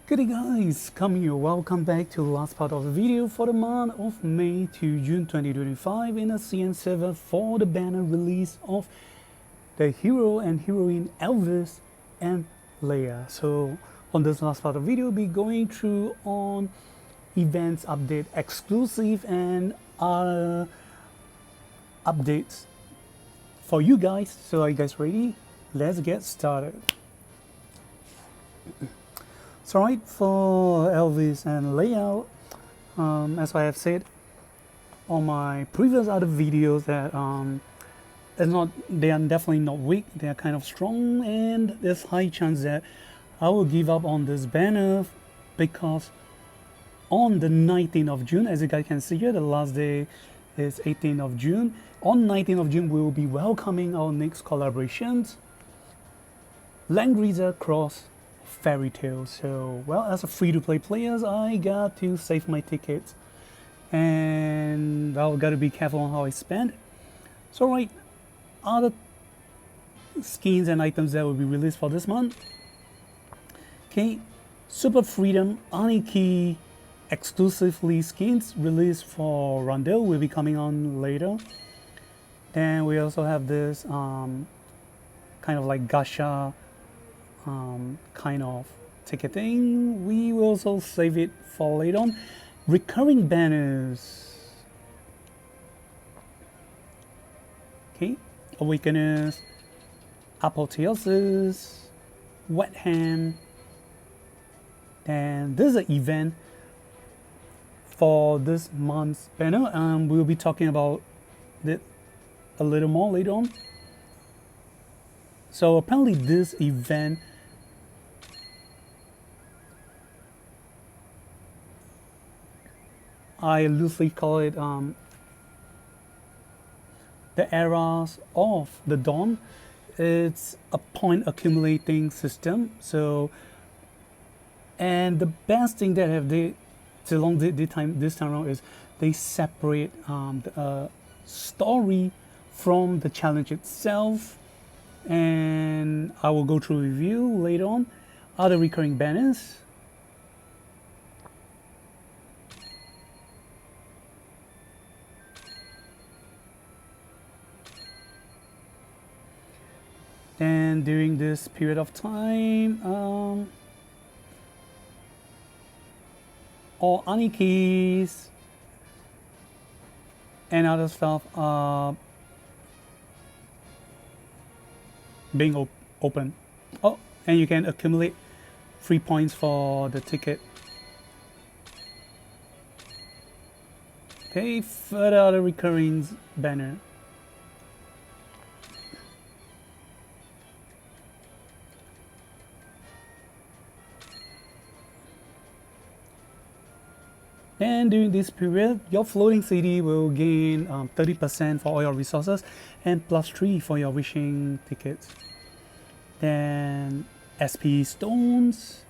Good day guys, come here, welcome back to the last part of the video for the month of May to June 2025 in a CN server for the banner release of the hero and heroine Elvis and Reah. So on this last part of the video, we'll be going through on events update exclusive and other updates for you guys. So are you guys ready? Let's get started. So right, for Elvis and Reah, as I have said on my previous other videos, that they are definitely not weak. They are kind of strong, and there's high chance that I will give up on this banner because on the 19th of June, as you guys can see here, the last day is 18th of June. On 19th of June, we will be welcoming our next collaborations, Langrisser Cross Fairy Tale. So, well, as a free-to-play players, I got to save my tickets, and I've got to be careful on how I spend. So, right, other skins and items that will be released for this month. Okay, Super Freedom Aniki exclusively skins released for Randele will be coming on later. Then we also have this kind of like gacha kind of ticketing. We will also save it for later on. Recurring banners. Okay, Awakeners, Apotheosis, Wet Ham. And this is an event for this month's banner. We'll be talking about it a little more later on. So apparently this event I loosely call it the eras of the dawn. It's a point accumulating system. So, and the best thing that have they along this time around is they separate the story from the challenge itself. And I will go through review later on. Other recurring banners. And during this period of time, all Anikis and other stuff are being open. Oh, and you can accumulate free points for the ticket. Okay, further other recurring banner. And during this period, your floating city will gain 30% for all your resources and +3 for your wishing tickets. Then SP stones.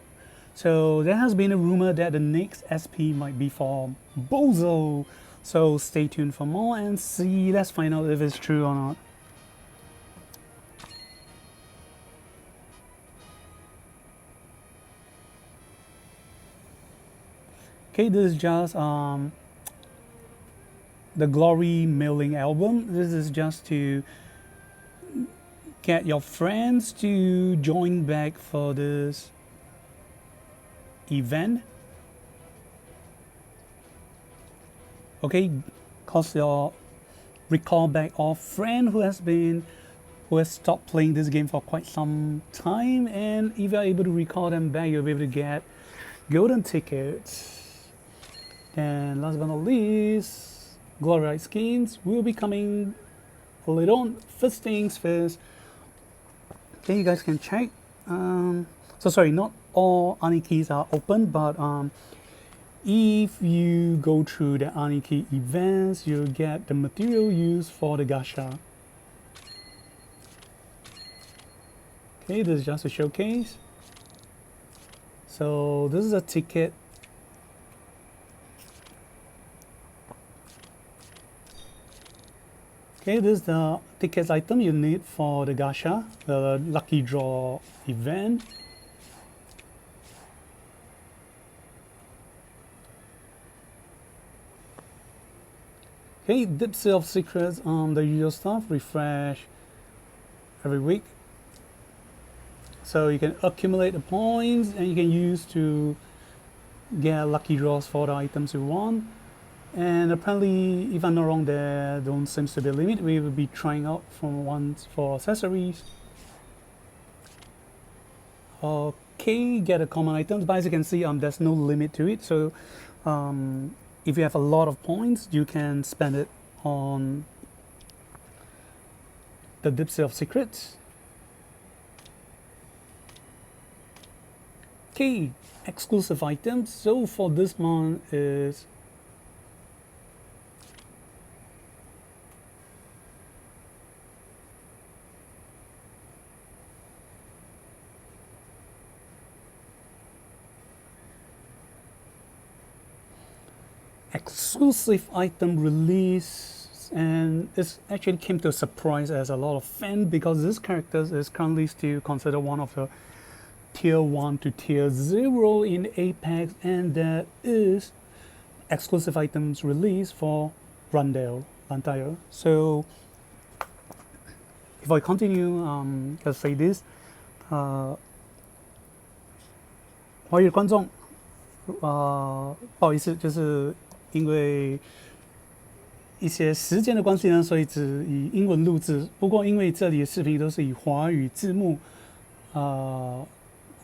So there has been a rumor that the next SP might be for Bozo. So stay tuned for more and see. Let's find out if it's true or not. Okay, this is just the Glory mailing album. This is just to get your friends to join back for this event. Okay, cause your recall back of friend who has stopped playing this game for quite some time, and if you're able to recall them back, you'll be able to get golden tickets. And last but not least, Glory skins will be coming later on. First things first. Okay, you guys can check. So sorry, not all Anikis are open, but if you go through the Aniki events, you'll get the material used for the gacha. Okay, this is just a showcase. So this is a ticket. Okay, this is the tickets item you need for the gacha, the lucky draw event. Okay, Deep Sea of Secrets, the usual stuff, refresh every week. So you can accumulate the points and you can use to get lucky draws for the items you want. And apparently, if I'm not wrong, there don't seems to be a limit. We will be trying out from ones for accessories. Okay, get a common items, but as you can see, there's no limit to it. So if you have a lot of points, you can spend it on the Deep Sea of Secrets. Okay, exclusive items. So for this one is exclusive item release, and this actually came to a surprise as a lot of fans because this character is currently still considered one of the tier 1 to tier 0 in Apex, and there is exclusive items release for Randele. So if I continue, let's say this, 华语观众，不好意思，就是因为一些时间的关系呢，所以只以英文录制。不过因为这里的视频都是以华语字幕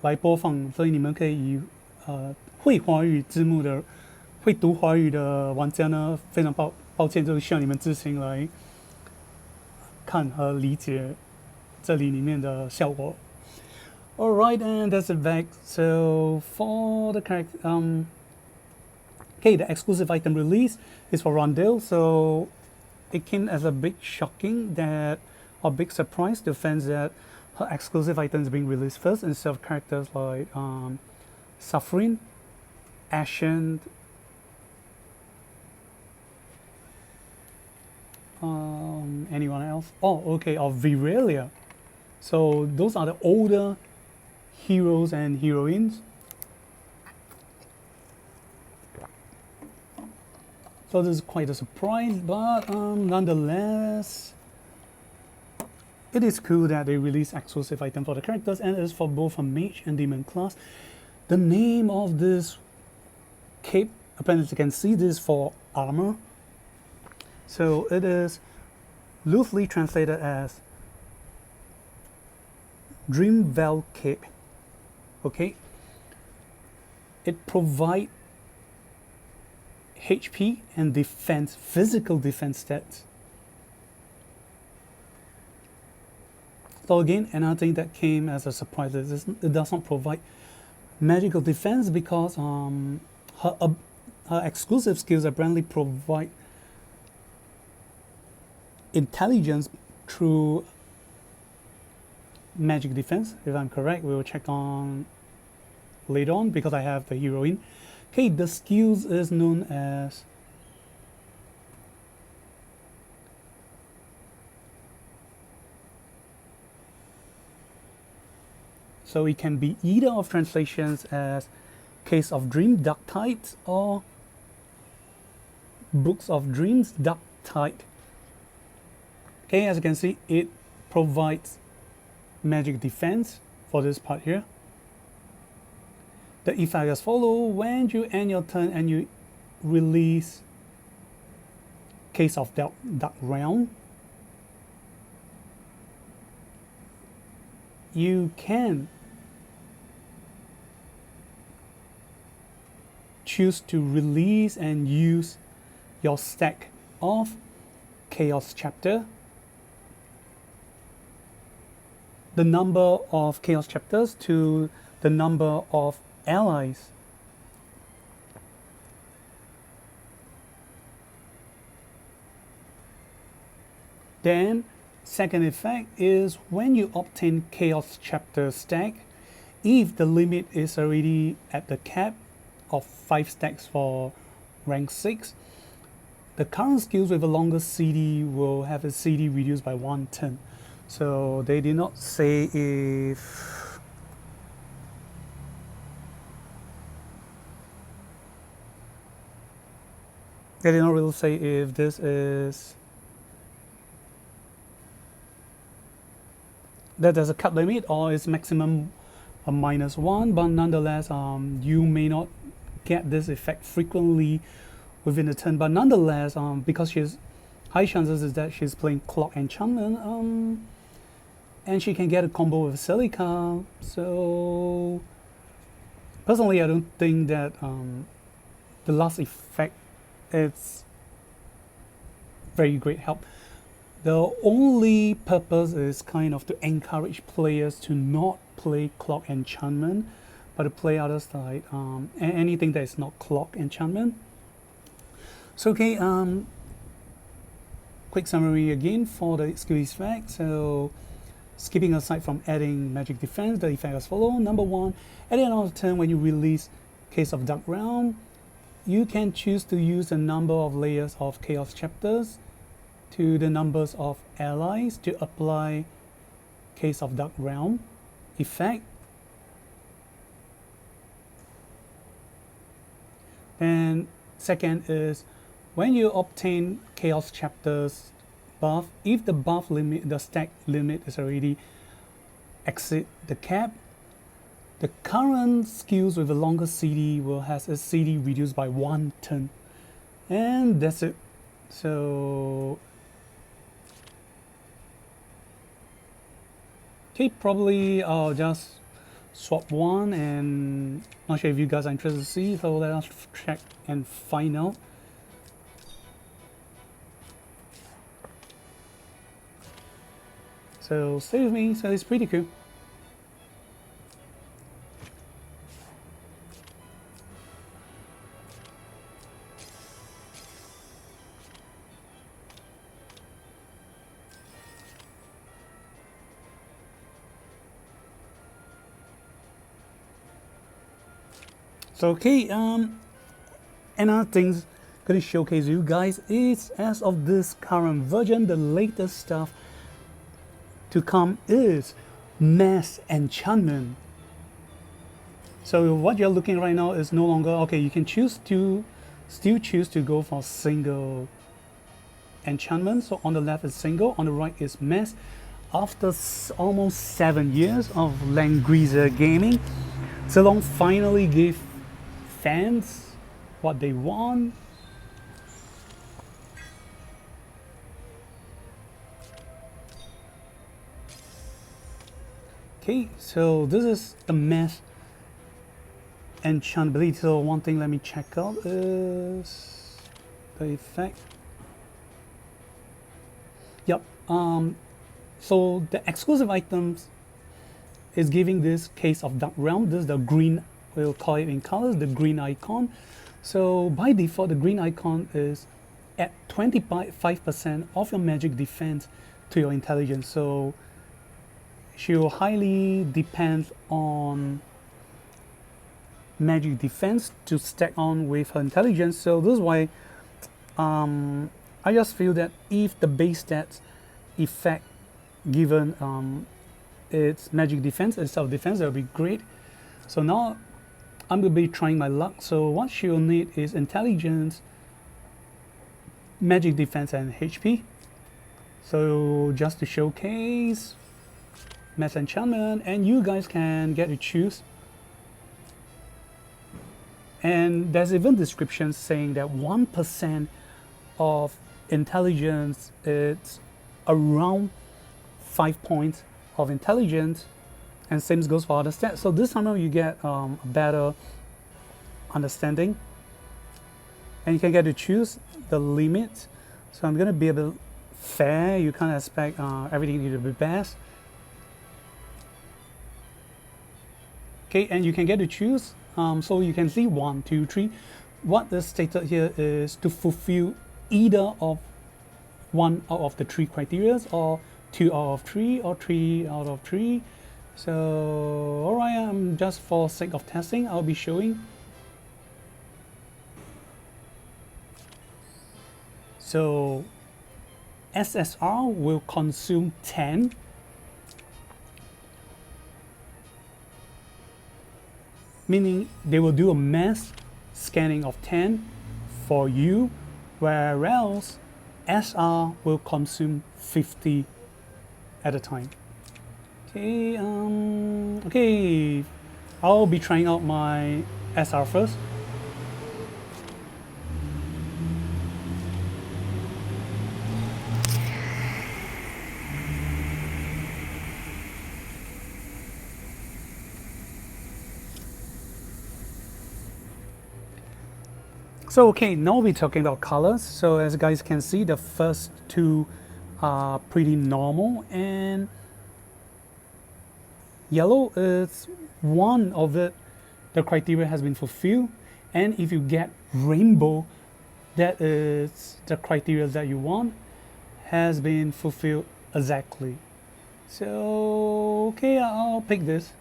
来播放，所以你们可以以会华语字幕的、会读华语的玩家呢，非常抱歉，就是需要你们自行来看和理解这里面的效果。Alright, and that's it back. So for the character, okay, the exclusive item release is for Randele. So it came as a big shocking that, or big surprise to fans that her exclusive items being released first instead of characters like Suffering, Ashen, anyone else? Oh, okay, or Reah. So those are the older heroes and heroines. So this is quite a surprise, but nonetheless, it is cool that they release exclusive item for the characters, and it is for both a mage and demon class. The name of this cape, apparently you can see this for armor. So it is loosely translated as Dream Veil Cape. Okay, it provides HP and defense, physical defense stats. So again, another thing that came as a surprise is it does not provide magical defense because her exclusive skills apparently provide intelligence through magic defense. If I'm correct, we will check on later on because I have the heroine. Okay, the skills is known as so it can be either of translations as Case of Dream Dark Tide or Books of Dreams Dark Tide. Okay, as you can see, it provides magic defense for this part here. The effect as follows: when you end your turn and you release Case of Dark Realm, you can choose to release and use your stack of Chaos Chapter. The number of Chaos Chapters to the number of allies. Then, second effect is when you obtain Chaos Chapter stack, if the limit is already at the cap of 5 stacks for rank 6, the current skills with a longer CD will have a CD reduced by 1/10. So they did not say if They did not really say if this is that there's a cut limit or it's maximum a -1, but nonetheless, you may not get this effect frequently within a turn. But nonetheless, because she's high chances is that she's playing Clock Enchantment, and she can get a combo with Silica. So personally, I don't think that the last effect is very great help. The only purpose is kind of to encourage players to not play Clock Enchantment, but to play other side, anything that is not Clock Enchantment. So okay, quick summary again for the skill effect. So skipping aside from adding magic defense, the effect as follows. Number 1, at the end of the turn when you release Case of Dark Realm, you can choose to use a number of layers of Chaos Chapters to the numbers of allies to apply Case of Dark Realm effect. And second is when you obtain Chaos Chapters buff, if the buff limit, the stack limit is already exceed the cap, the current skills with a longer CD will have its CD reduced by 1 turn. And that's it. So okay, probably I'll just swap one, and not sure if you guys are interested to see, so let us check and find out. So stay with me, so it's pretty cool. So okay, another thing gonna showcase you guys is, as of this current version, the latest stuff to come is Mass Enchantment. So what you're looking right now is no longer, okay, you can choose to still choose to go for single enchantment. So on the left is single, on the right is mass. After almost 7 years of Langrisser gaming, Ceylon finally gave fans what they want. Okay, so this is the mass enchantability. So one thing let me check out is the effect. Yep. So the exclusive items is giving this Case of Dark Realm. This is the green, we'll call it in colors, the green icon. So by default, the green icon is at 25% of your magic defense to your intelligence. So she will highly depend on magic defense to stack on with her intelligence. So this is why I just feel that if the base stats effect given its magic defense and self defense, that would be great. So now I'm going to be trying my luck. So what she'll need is intelligence, magic defense, and HP. So just to showcase mass enchantment, and you guys can get to choose. And there's even descriptions saying that 1% of intelligence is around 5 points of intelligence, and same goes for other stats. So this time you get a better understanding, and you can get to choose the limit. So I'm gonna be a bit fair. You can't expect everything to be best. Okay, and you can get to choose. So you can see 1, 2, 3. What is stated here is to fulfill either of 1 out of the 3 criteria, or 2 out of 3, or 3 out of 3. So alright, just for sake of testing, I'll be showing. So SSR will consume 10. Meaning they will do a mass scanning of 10 for you whereas SR will consume 50 at a time. Okay, okay, I'll be trying out my SR first. So okay, now we're talking about colors. So as you guys can see, the first two are pretty normal, and yellow is one of it. The criteria has been fulfilled, and if you get rainbow, that is the criteria that you want has been fulfilled exactly. So okay, I'll pick this.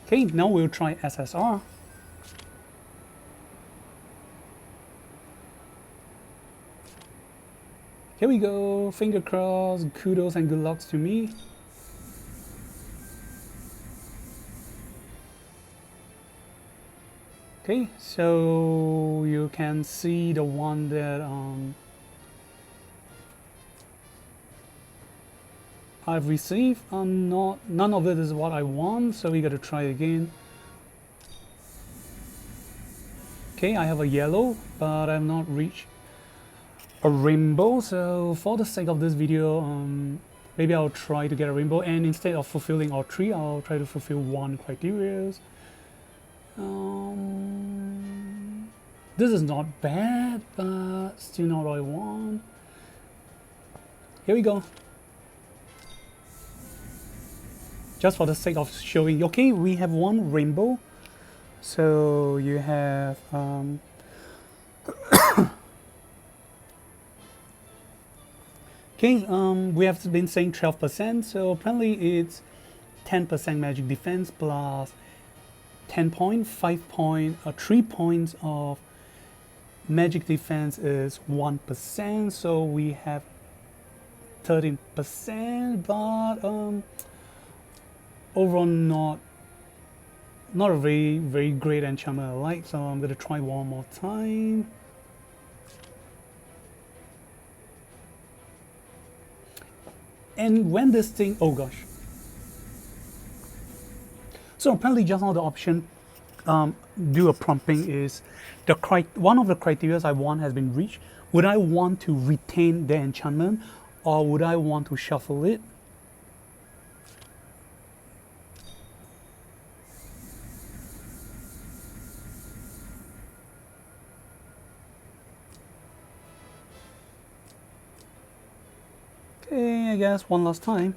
Okay, now we'll try SSR. Here we go, finger crossed, kudos and good luck to me. Okay, so you can see the one that I've received. None of it is what I want, so we gotta try again. Okay, I have a yellow, but I've not reached a rainbow, so for the sake of this video, maybe I'll try to get a rainbow, and instead of fulfilling all three, I'll try to fulfill one criteria. This is not bad, but still not what I want. Here we go. Just for the sake of showing, okay, we have one rainbow. So you have okay, we have been saying 12%, so apparently it's 10% magic defense plus 10 point, 5 point, 3 points of magic defense is 1%, so we have 13%, but overall not a very great enchantment I like, so I'm gonna try one more time. And when this thing, oh gosh. So apparently just now the option do a prompting is one of the criteria I want has been reached. Would I want to retain the enchantment, or would I want to shuffle it? Okay, I guess one last time.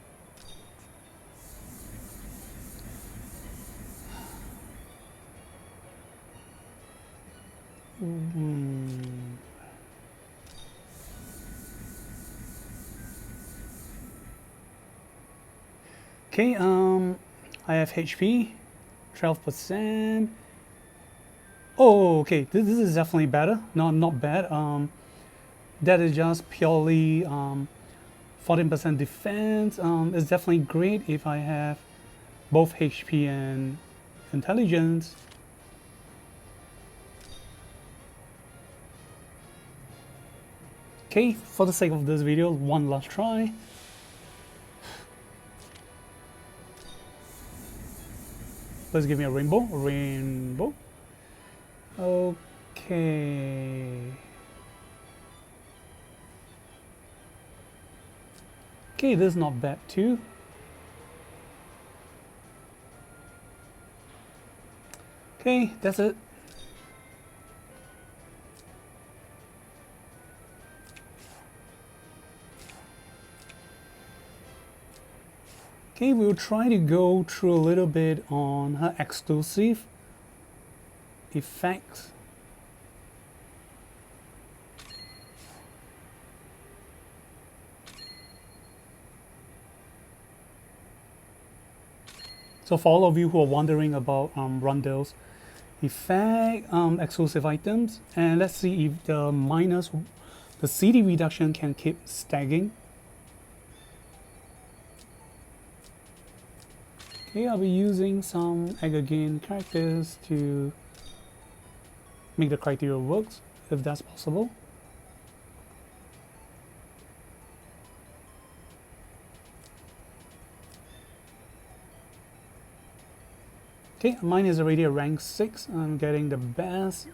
Okay, I have HP, 12%. Oh, okay, this is definitely better. Not bad. That is just purely 14% defense. It's definitely great if I have both HP and intelligence. Okay, for the sake of this video, one last try. Let's give me a rainbow. Okay. Okay, this is not bad too. Okay, that's it. Okay, we'll try to go through a little bit on her exclusive effects. So for all of you who are wondering about Randele's effect, exclusive items, and let's see if the CD reduction can keep stacking. Okay, I'll be using some again characters to make the criteria works, if that's possible. Okay, mine is already a rank 6. I'm getting the best.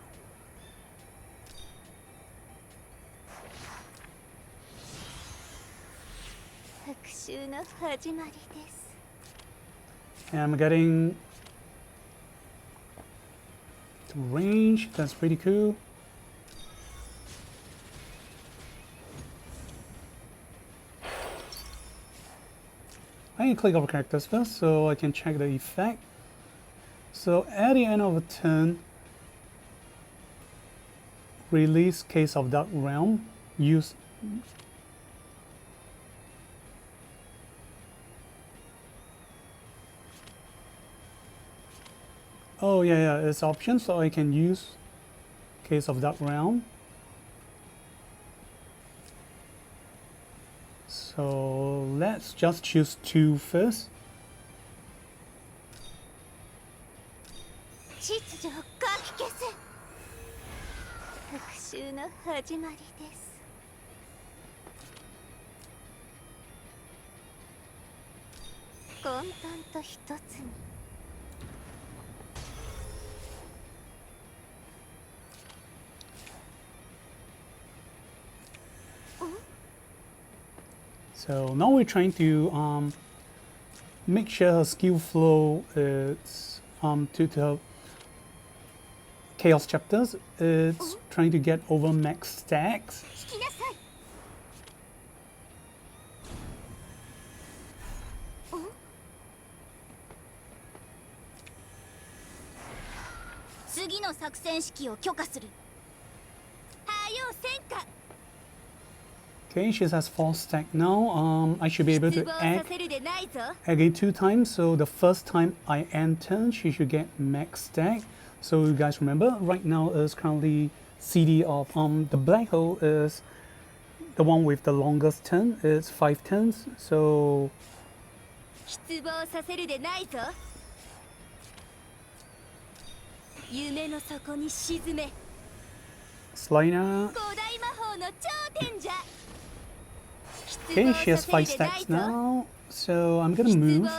And I'm getting the range. That's pretty cool. I can click over characters first so I can check the effect. So at the end of a turn, release Case of Dark Realm. Use oh yeah, it's options, so I can use Case of Dark Realm. So let's just choose 2 first. So now we're trying to make sure her skill flow is to the Chaos chapters. It's trying to get over max stacks. Okay, she has 4 stack now. I should be able to egg again 2 times. So the first time I end turn, she should get max stack. So you guys remember, right now is currently CD of the black hole is the one with the longest turn. It's 5 turns. So Slina. Okay, she has 5 stacks now, so I'm gonna move.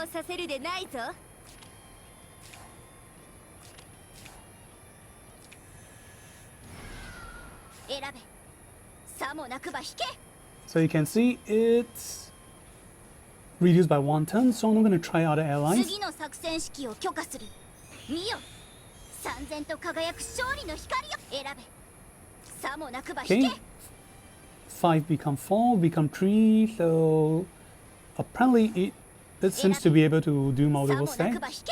So you can see it's reduced by 1 turn, so I'm gonna try other allies. Okay. 5 become 4, become 3, so apparently it seems to be able to do multiple stacks.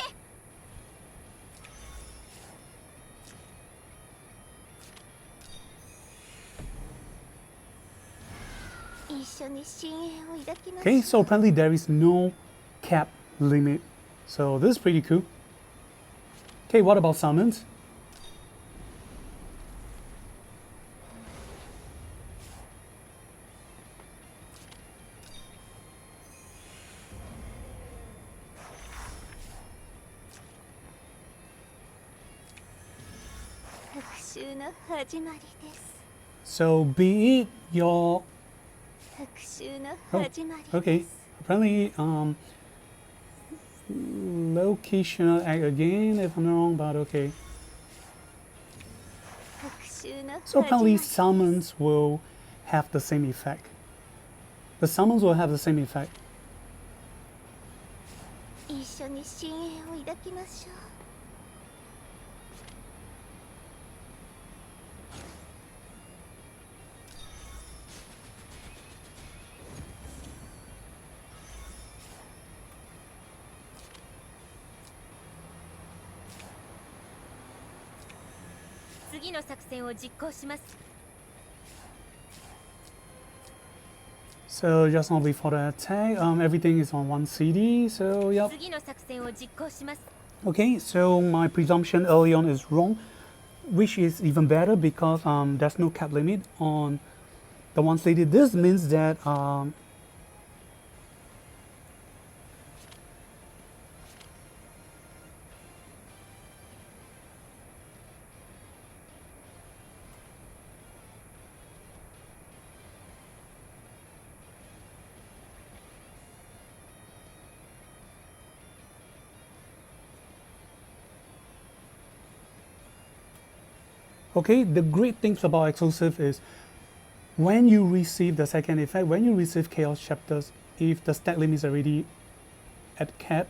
Okay, so apparently there is no cap limit, so this is pretty cool. Okay, what about summons? So be it your okay, apparently locational egg again if I'm not wrong, but okay. So apparently summons will have the same effect. The summons will have the same effect. So just now before the attack, everything is on 1 CD, so yep. Okay, so my presumption early on is wrong, which is even better because there's no cap limit on the 1 CD. This means that Okay, the great things about exclusive is when you receive the second effect, when you receive chaos chapters, if the stack limit is already at cap,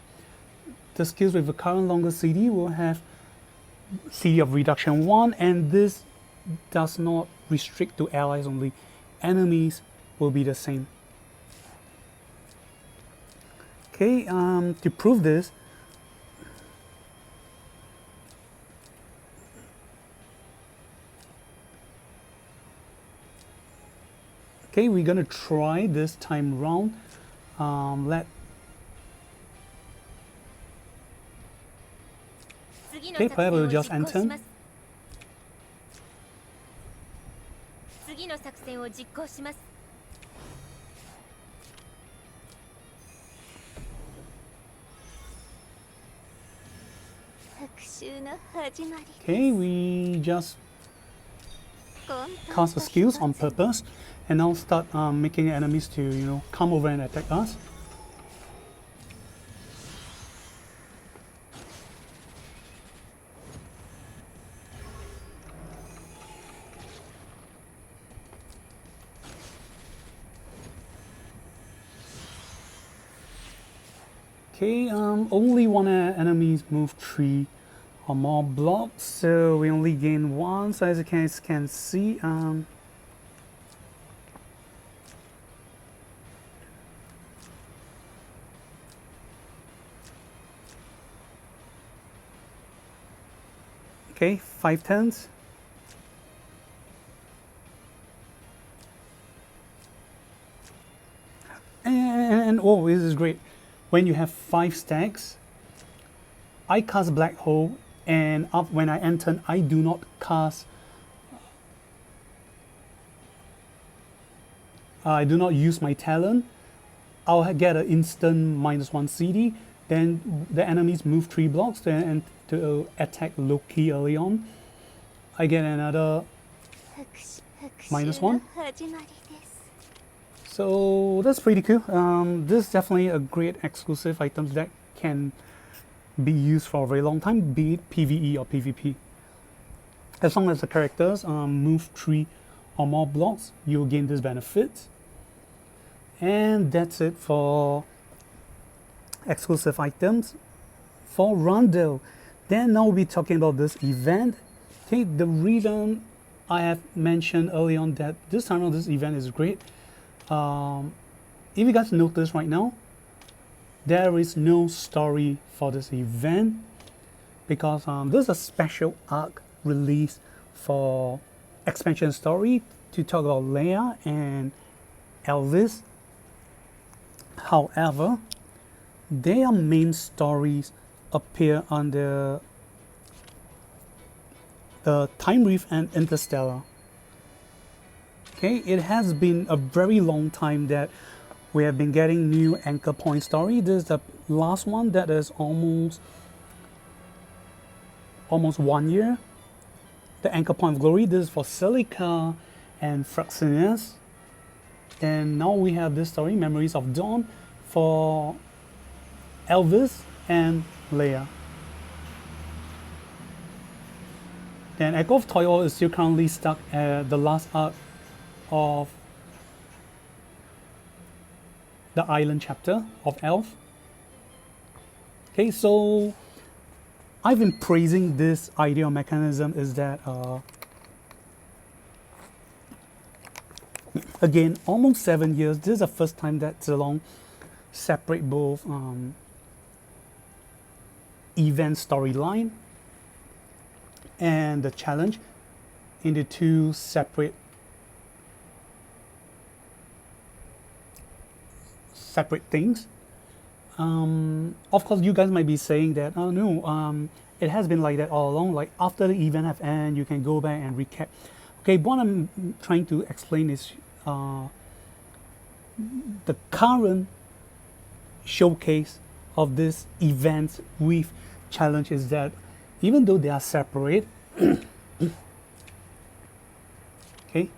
the skills with the current longer CD will have CD of reduction 1, and this does not restrict to allies only. Enemies will be the same. Okay, to prove this, okay, we're gonna try this time round. Okay, player will just enter. Okay, we just cast the skills on purpose and now start making enemies to come over and attack us. Okay, only one enemies move 3 or more blocks, so we only gain 1. So as you can see, okay, 5 turns. And oh, this is great. When you have 5 stacks, I cast Black Hole, and when I enter, I do not cast. I do not use my talent. I'll get an instant -1 CD. Then the enemies move 3 blocks to attack Loki early on. I get another -1. So that's pretty cool. This is definitely a great exclusive item that can be used for a very long time, be it PvE or PvP. As long as the characters move 3 or more blocks, you'll gain this benefit. And that's it for exclusive items. For Randele, then now we'll be talking about this event. Okay, the reason I have mentioned early on that this time around this event is great. If you guys notice right now, there is no story for this event because this is a special arc release for expansion story to talk about Reah and Elvis. However, their main stories appear under the Time Reef and Interstellar. Okay, it has been a very long time that we have been getting new anchor point story. This is the last one that is almost 1 year. The anchor point of glory. This is for Silica and Fraxinus. And now we have this story, Memories of Dawn, for Elvis and Reah. Then Echo of Toil is still currently stuck at the last arc of the island chapter of Elf. Okay, so I've been praising this idea or mechanism is that again, almost 7 years, this is the first time that Zilong separate both event storyline and the challenge into 2 separate things. Of course, you guys might be saying that, oh no, it has been like that all along. Like after the event have ended, you can go back and recap. Okay, what I'm trying to explain is the current showcase of this event with challenge is that even though they are separate, okay,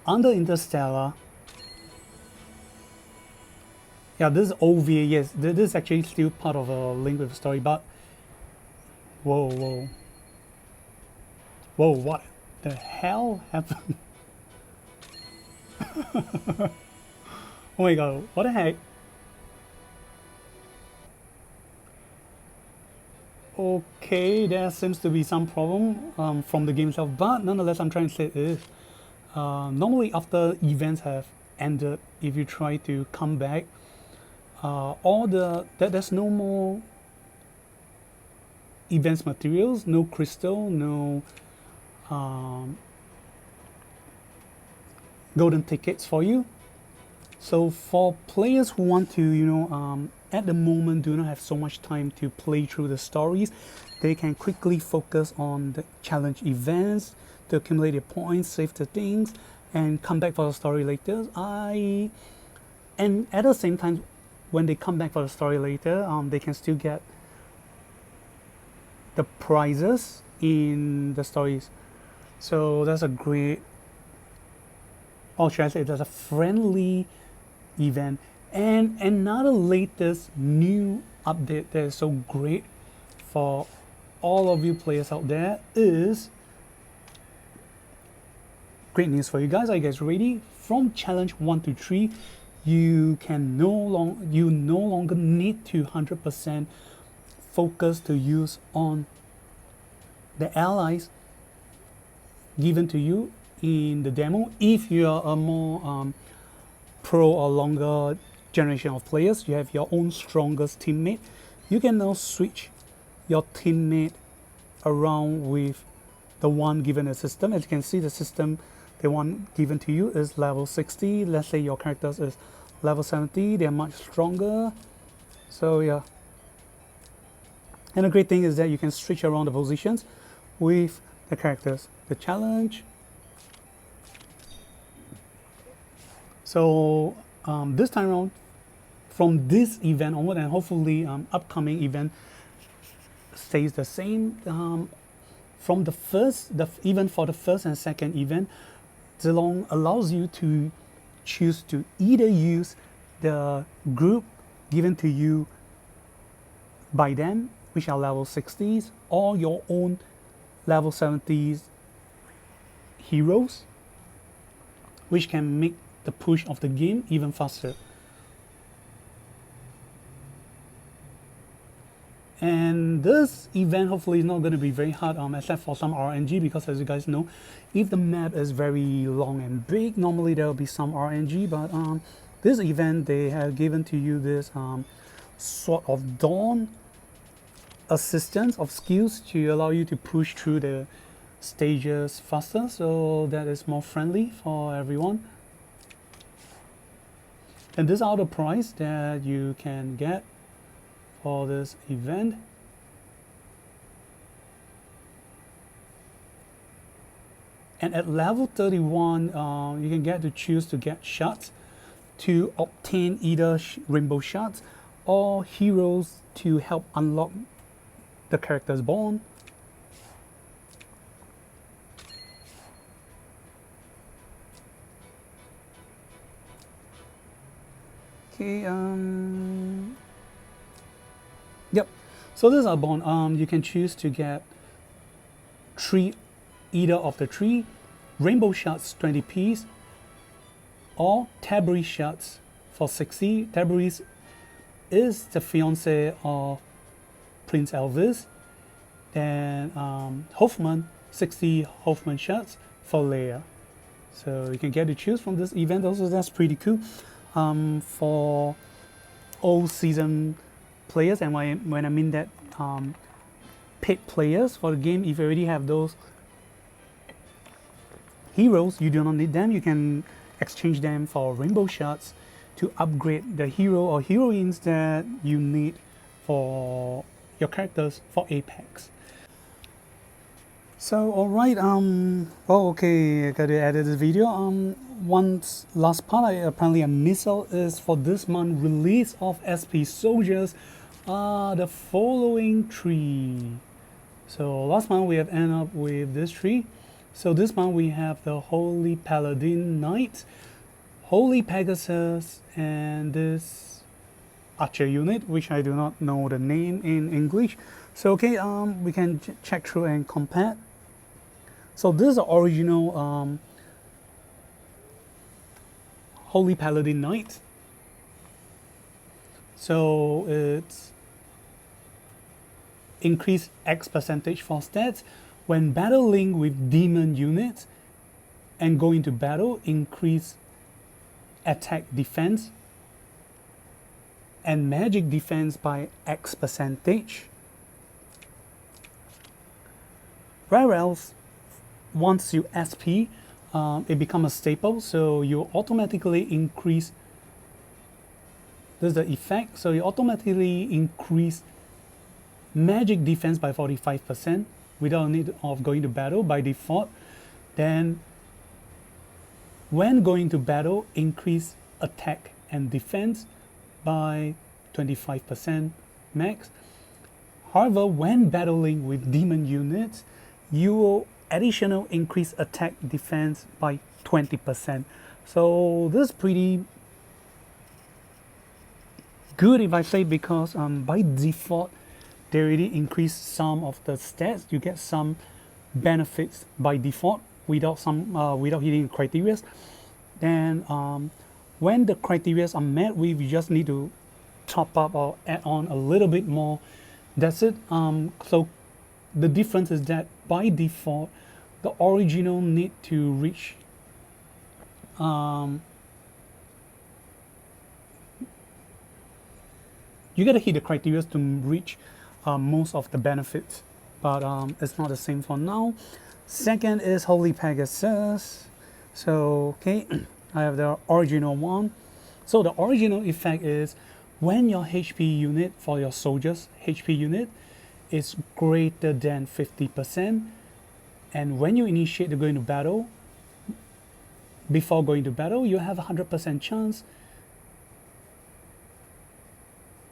under Interstellar, yeah, this is OVA, yes, this is actually still part of a link with the story, but whoa. Whoa, what the hell happened? Oh my god, what the heck? Okay, there seems to be some problem from the game itself, but nonetheless, I'm trying to say is normally after events have ended, if you try to come back, there's no more events materials, no crystal, no golden tickets for you. So for players who want to, at the moment do not have so much time to play through the stories, they can quickly focus on the challenge events to accumulate their points, save the things, and come back for the story later. And at the same time, when they come back for the story later, they can still get the prizes in the stories. So that's a great, or should I say, that's a friendly event. And another latest new update that is so great for all of you players out there is great news for you guys. Are you guys ready? From challenge 1 to 3, you no longer need to 100% focus to use on the allies given to you in the demo. If you are a more pro or longer generation of players, you have your own strongest teammate, you can now switch your teammate around with the one given a system. As you can see, the system, the one given to you is level 60. Let's say your characters is level 70, they're much stronger. So yeah. And the great thing is that you can switch around the positions with the characters. The challenge. So this time around, from this event onward, and hopefully upcoming event stays the same. From the first, even for the first and second event, Zilong allows you to choose to either use the group given to you by them, which are level 60s, or your own level 70s heroes, which can make the push of the game even faster. And this event hopefully is not going to be very hard, except for some RNG, because as you guys know, if the map is very long and big, normally there will be some RNG, but this event, they have given to you this sort of dawn assistance of skills to allow you to push through the stages faster, so that is more friendly for everyone. And these are the prize that you can get for this event. And at level 31, you can get to choose to get shards to obtain either rainbow shards or heroes to help unlock the character's born. Okay, yep. So this is our bond. You can choose to get either of the three rainbow shards 20 piece, or Tabriz shards for 60. Tabriz is the fiance of Prince Elvis. Then Hoffman, 60 Hoffman shards for Leah. So you can get to choose from this event. Also, that's pretty cool. For all season players, and when I mean that, paid players for the game, if you already have those heroes, you do not need them. You can exchange them for rainbow shards to upgrade the hero or heroines that you need for your characters for Apex. So alright, okay, I gotta edit this video. One last part, apparently a missile is for this month release of SP soldiers the following three. So last month we have ended up with this tree. So this month we have the Holy Paladin Knight, Holy Pegasus, and this Archer unit, which I do not know the name in English. So okay, we can check through and compare. So this is the original Holy Paladin Knight. So it's increased X percentage for stats when battling with demon units and go into battle, increase attack defense and magic defense by X percentage. Whereas once you SP, it becomes a staple, so you automatically increase. This is the effect, so you automatically increase magic defense by 45% without need of going to battle by default. Then when going to battle, increase attack and defense by 25% max. However, when battling with demon units, you will additional increase attack defense by 20%. So this is pretty good if I say, because by default they already increase some of the stats. You get some benefits by default without hitting the criteria. Then when the criteria are met with, you just need to top up or add on a little bit more. That's it. So the difference is that by default the original need to reach you gotta hit the criteria to reach most of the benefits, but it's not the same for now. Second is Holy Pegasus. So okay, I have the original one. So the original effect is when your HP unit for your soldiers HP unit is greater than 50%, and when you initiate to go into battle, before going to battle, you have a 100% chance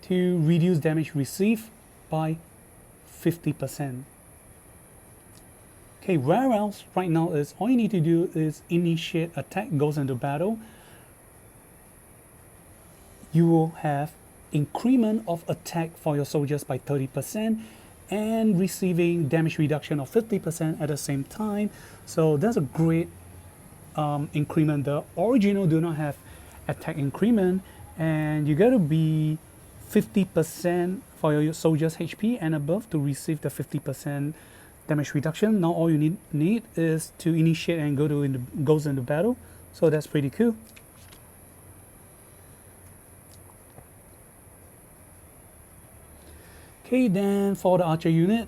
to reduce damage received by 50%. Okay, whereas right now is all you need to do is initiate attack, goes into battle. You will have increment of attack for your soldiers by 30% and receiving damage reduction of 50% at the same time. So that's a great increment. The original do not have attack increment, and you got to be 50% for your soldiers HP and above to receive the 50% damage reduction. Now all you need is to initiate and goes into battle. So that's pretty cool. Okay, then for the archer unit,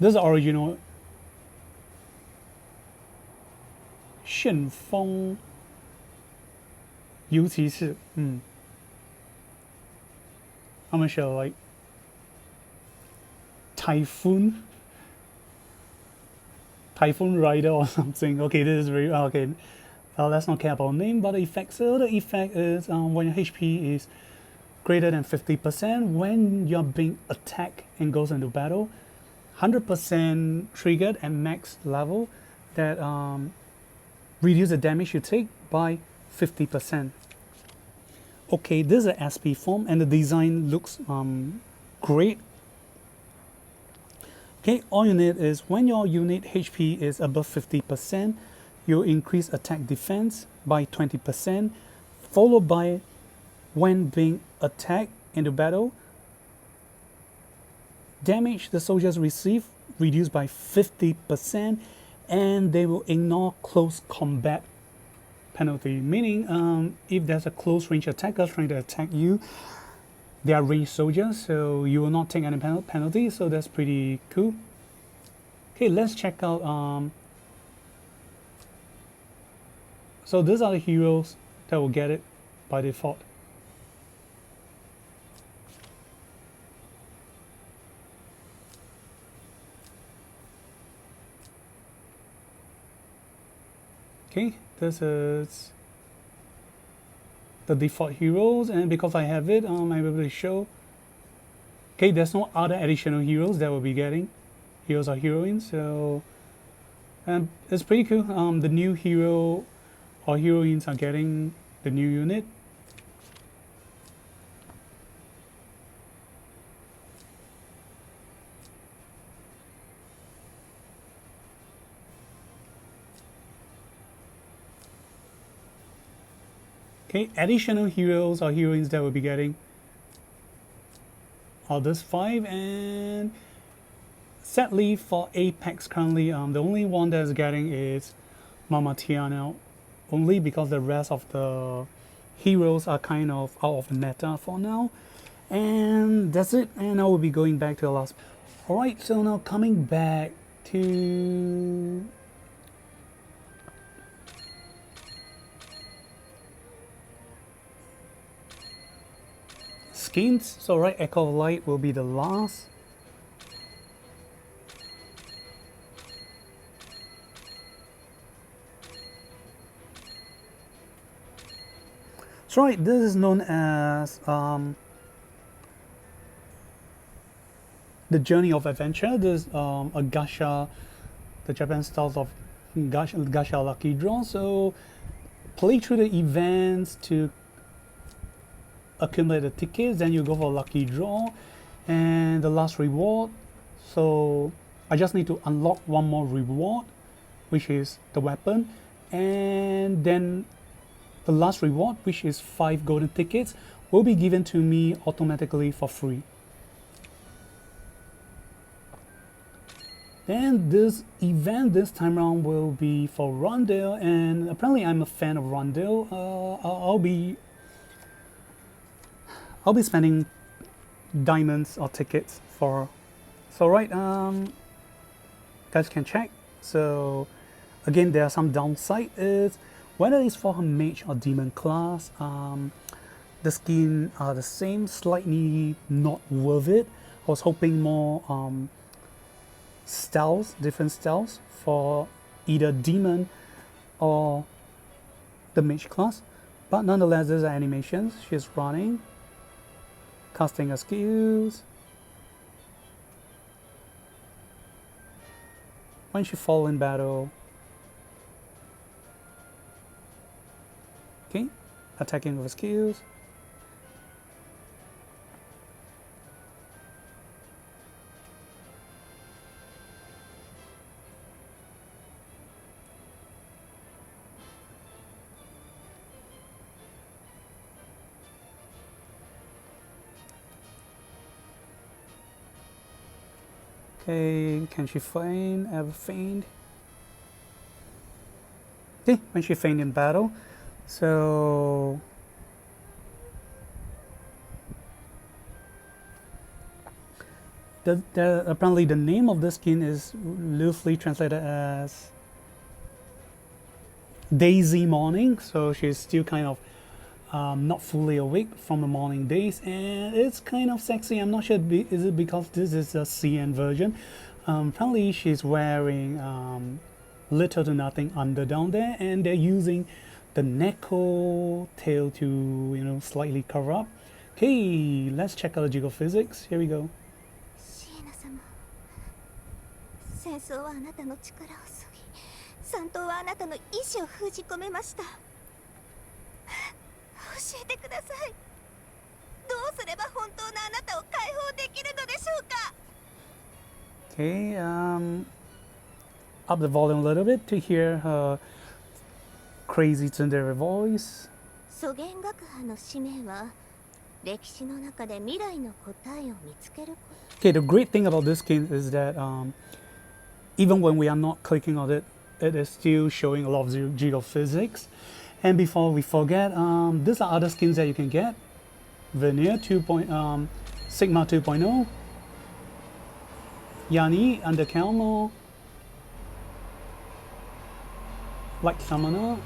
this is the original 旋风游骑士. I'm not sure, like Typhoon Rider or something. Okay, this is very okay. Let's not care about name, but the effect. So the effect is when your HP is greater than 50%, when you're being attacked and goes into battle, 100% triggered and max level, that reduce the damage you take by 50%. Okay, this is an SP form and the design looks great. Okay, all you need is when your unit HP is above 50%, you increase attack defense by 20%, followed by when being attacked into battle, damage the soldiers receive reduced by 50%, and they will ignore close combat penalty. Meaning, if there's a close range attacker trying to attack you, they are ranged soldiers, so you will not take any penalty. So that's pretty cool. Okay, let's check out. So these are the heroes that will get it by default. Okay, this is the default heroes, and because I have it, I'm able to show. Okay, there's no other additional heroes that we'll be getting. Heroes or heroines, so it's pretty cool. The new hero or heroines are getting the new unit. Okay, additional heroes or heroines that we'll be getting are this 5, and sadly for Apex currently, the only one that's getting is Mama Tiana, only because the rest of the heroes are kind of out of the meta for now. And that's it, and I will be going back to the last. Alright, so now coming back to skins. So right, Echo of Light will be the last. So right, this is known as the Journey of Adventure. This is a gacha, the Japan styles of gacha lucky draw. So play through the events to accumulate the tickets, then you go for lucky draw and the last reward. So I just need to unlock one more reward, which is the weapon, and then the last reward, which is 5 golden tickets, will be given to me automatically for free. Then this event this time around will be for Randele, and apparently I'm a fan of Randele. I'll be spending diamonds or tickets for. So right, guys can check. So again, there are some downside is whether it's for a mage or demon class. The skin are the same, slightly not worth it. I was hoping more styles, different styles for either demon or the mage class. But nonetheless, these are animations. She's running, casting her skills. When she fall in battle, okay, attacking with skills. Okay, can she feign? Ever feign? Okay, when she feign in battle. So apparently the name of the skin is loosely translated as Daisy Morning. So she's still kind of not fully awake from the morning days, and it's kind of sexy. I'm not sure is it because this is a CN version. Apparently she's wearing little to nothing under down there, and they're using the Neko tail to slightly cover up. Okay, let's check out the jiggle physics. Here we go. 戦争はあなたの力を削ぎ、三刀はあなたの意志を封じ込めました。教えてください。どうすれば本当のあなたを解放できるのでしょうか。 Okay, up the volume a little bit to hear her crazy tsundere voice. 素幻学派の使命は歴史の中で未来の答えを見つけること。 Okay, the great thing about this skin is that even when we are not clicking on it, it is still showing a lot of jiggle physics. And before we forget, these are other skins that you can get. Veneer 2. Sigma 2.0. Yani, Undercalmo. Light Summoner.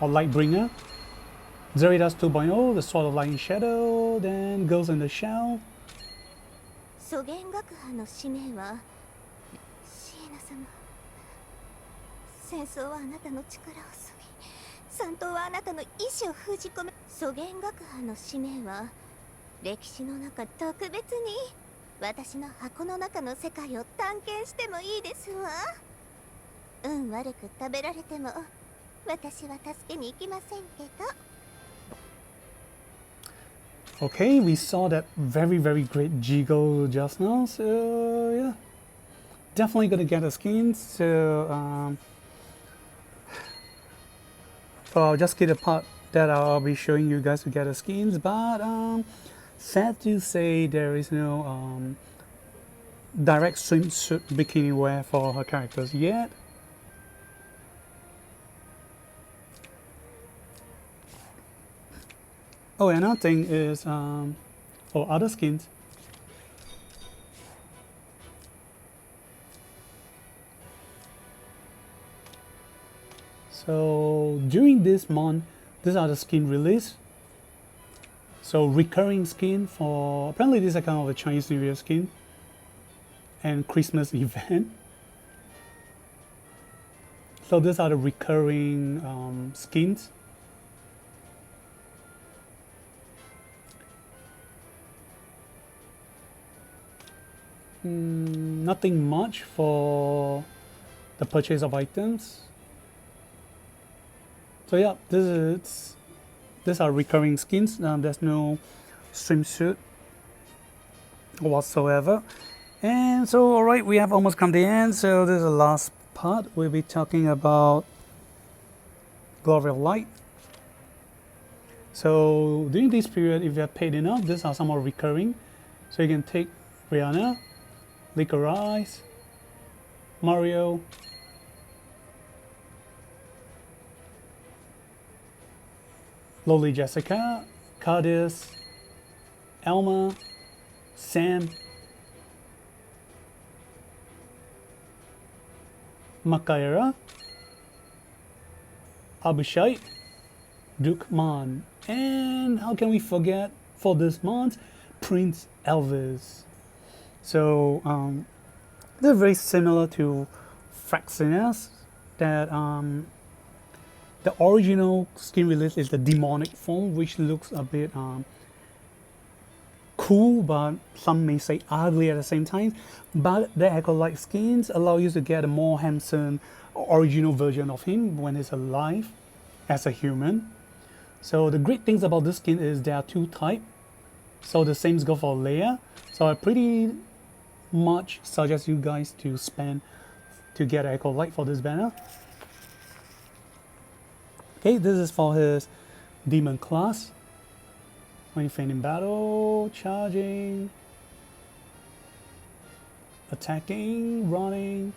Or Lightbringer. Zeridas 2.0, the Sword of Light and Shadow. Then Ghost in the Shell. 素幻学派の使命はシーナ様。戦争はあなたの力を削ぎ、三刀はあなたの意志を封じ込め。素幻学派の使命は歴史の中特別に私の箱の中の世界を探検してもいいですわ。運悪く食べられても私は助けに行きませんけど。 Okay, we saw that very great jiggle just now, so yeah, definitely gonna get a skin. So I'll just skip the part that I'll be showing you guys to get the skins, but sad to say there is no direct swimsuit bikini wear for her characters yet. Oh, another thing is other skins. So during this month, these are the skin release. So recurring skin for, apparently this is a kind of a Chinese New Year skin and Christmas event. So these are the recurring skins. Nothing much for the purchase of items. So yeah, these are recurring skins. There's no swimsuit whatsoever. And so, alright, we have almost come to the end. So this is the last part. We'll be talking about Glory of Light. So during this period, if you have paid enough, these are some more recurring. So you can take Rihanna, Licorice, Mario, Loli Jessica, Cardis, Elma, Sam, Makaira, Abishai, Dukman, and how can we forget for this month, Prince Elvis. So they're very similar to Fraxinas, that the original skin release is the demonic form, which looks a bit cool, but some may say ugly at the same time. But the Acolyte skins allow you to get a more handsome original version of him when he's alive as a human. So the great things about this skin is there are two types. So the same goes for Leah. So I pretty much suggest you guys to spend to get an Acolyte for this banner. Okay, this is for his demon class. When you faint in battle, charging, attacking, running,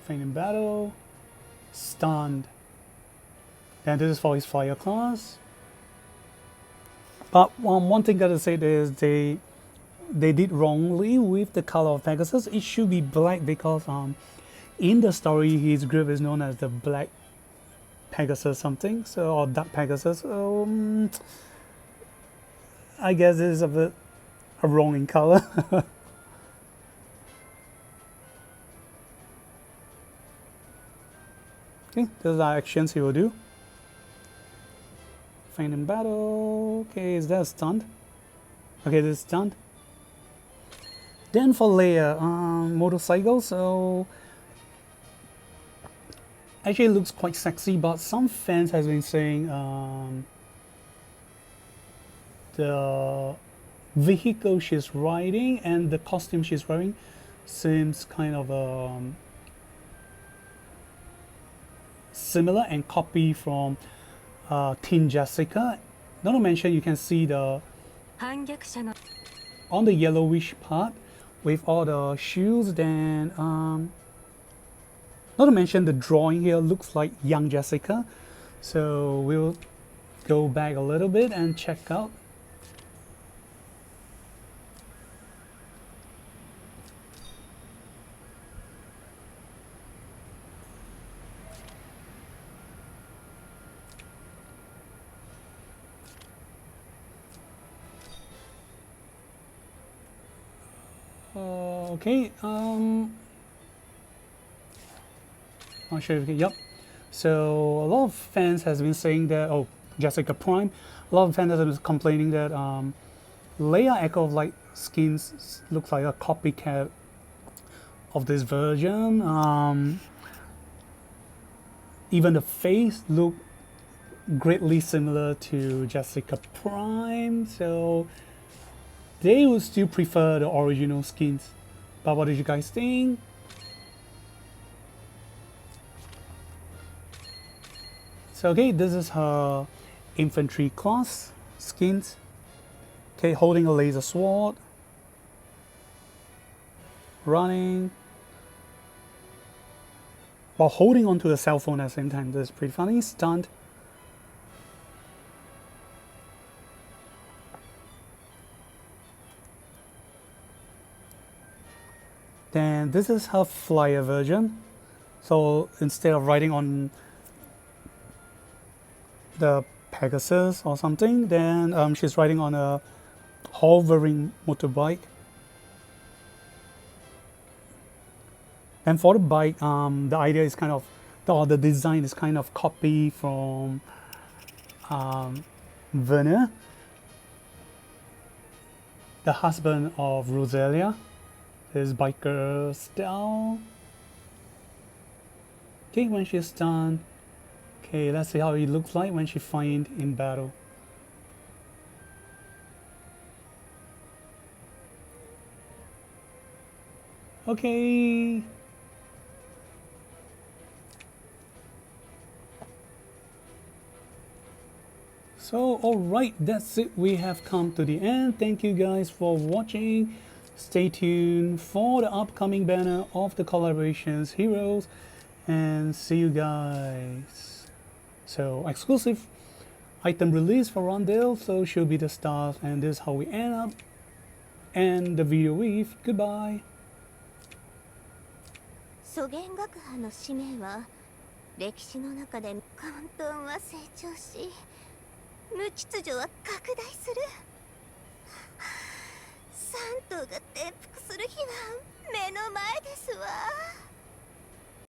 faint in battle, stunned. Then this is for his fire class. But one thing that I say is they did wrongly with the color of Pegasus. It should be black because in the story his group is known as the Black Pegasus something, so, or Dark Pegasus. So I guess this is a bit wrong in color. Okay, those are actions he will do. Faint in battle. Okay, is that stunned? Okay, this is stunned. Then for Leia, motorcycle. So actually it looks quite sexy, but some fans has been saying the vehicle she's riding and the costume she's wearing seems kind of similar and copy from Teen Jessica. Not to mention you can see the on the yellowish part with all the shoes. Then not to mention the drawing here looks like young Jessica. So we'll go back a little bit and check out. Okay, I'll show you. Yep. So a lot of fans has been saying that, oh, Jessica Prime. A lot of fans have been complaining that Leia Echo of Light skins looks like a copycat of this version. Even the face look greatly similar to Jessica Prime. So they would still prefer the original skins. But what did you guys think? So okay, this is her infantry class skins. Okay, holding a laser sword, running while holding onto a cell phone at the same time. This is pretty funny. Stunned. Then this is her flyer version. So instead of riding on the Pegasus or something, then she's riding on a hovering motorbike. And for the bike, the idea is kind of, the design is kind of copy from Werner, the husband of Rosalia, his biker style. Okay, when she's done, okay, let's see how it looks like when she fight in battle. Okay. So, alright, that's it. We have come to the end. Thank you guys for watching. Stay tuned for the upcoming banner of the collaborations heroes. And see you guys. So, exclusive item release for Randele. So, she'll be the stars. And this is how we end the video with. Goodbye. 蘇元学派の使命は歴史の中で混沌は成長し無秩序は拡大する。3頭が転覆する日は目の前ですわ。